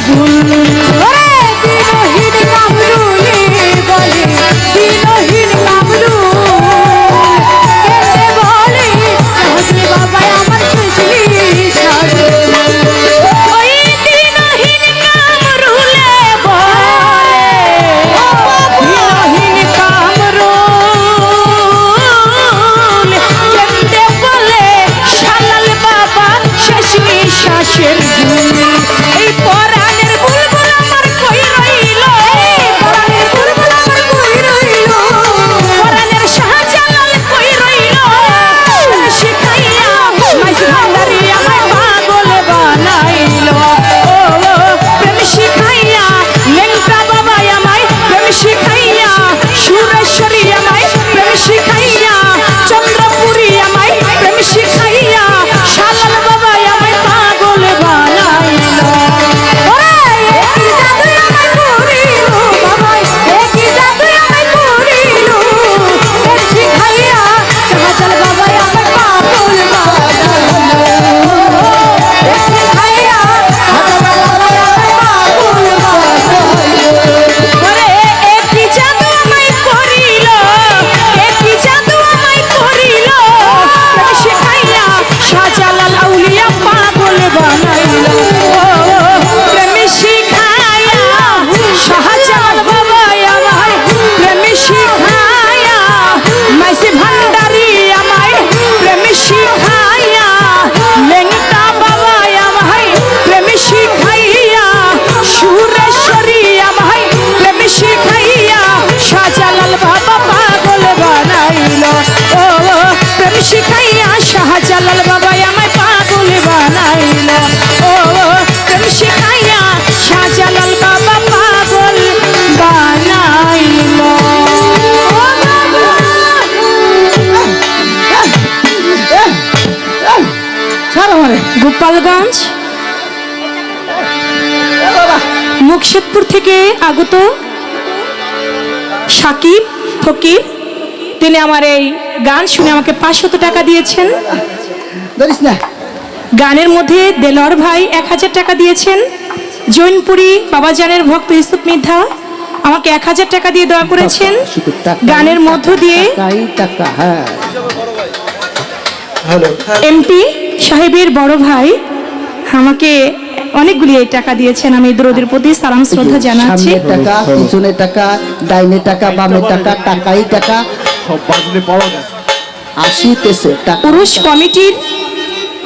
ভুল। দিনহীন কামরুলে বলে দিনহীন কামরুল কেনে বলে হাসলে বাবা আমার শেষলি সাজে। ওই দিনহীন কামরুলে বলে দিনহীন কামরুল কেনে বলে শালাল বাবা শেষলি শ্বাসের ভুল। এই পরাণের বুলবুল আমার কই রইল, পরাণের বুলবুল আমার কই রইল, পরাণের শাহজালাল কই রইল, শিখাইয়া মাইজ ভান্ডারি আমায় পাগল বানাইল। ও প্রেম শিখাইয়া লেংটা বাবা আমায় প্রেম শিখাইয়া, সুরেশ্বরী আমায় প্রেম শিখাইয়া, চন্দ্রপুরী আমায় প্রেম শিখাইয়া, শালাল বাবা আমায় পাগল বানাইল। শিখাইয়া শাহজালাল বাবা আমায় পাগল বানাইল। ও প্রেম শিখাইয়া শাহজালাল বাবা পাগল বানাইল। গোপালগঞ্জ মুকশেদপুর থেকে আগত সাকিব ফকির, তিনি আমার এই গান শুনে আমাকে 500 টাকা দিয়েছেন। গানের মধ্যে দেলোয়ার ভাই 1000 টাকা দিয়েছেন। জৈনপুরি বাবাজানের ভক্ত ইউসুফ মিধা আমাকে 1000 টাকা দিয়ে দোয়া করেছেন। গানের মধ্য দিয়ে এমপি সাহেবের বড় ভাই আমাকে অনেকগুলি টাকা দিয়েছেন। আমি দরদের প্রতি সালাম শ্রদ্ধা জানাচ্ছি। টাকা, পিছনে টাকা, ডাইনে টাকা, বামে টাকা, টাকাই টাকা, সব বাজলে পাওয়া গেছে। 80 টাকা পুরুষ কমিটির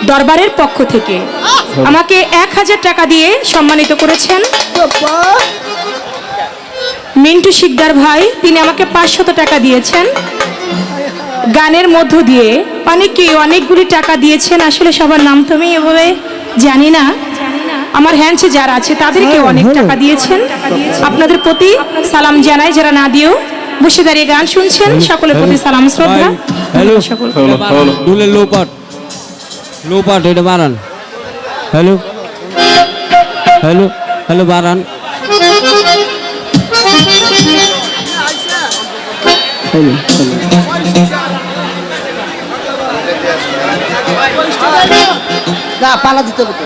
দরবারের পক্ষ থেকে আমাকে 1000 টাকা দিয়ে সম্মানিত করেছেন। মিন্টু শিকদার ভাই, তিনি আমাকে 500 টাকা দিয়েছেন। গানের মধ্য দিয়ে অনেকগুলি টাকা দিয়েছেন। আসলে সবার নাম তো আমি এভাবে জানি না, আমার হ্যান্ডসে যারা আছে তাদেরকে অনেক টাকা দিয়েছেন। আপনাদের প্রতি সালাম জানাই, যারা না দিয়েও বসে দাঁড়িয়ে গান শুনছেন সকলের প্রতি সালাম শ্রদ্ধা। হ্যালো দুলে লো পার্ট এটা বাড়ান। হ্যালো হ্যালো হ্যালো বাড়ান। না পালা দিতে হবে।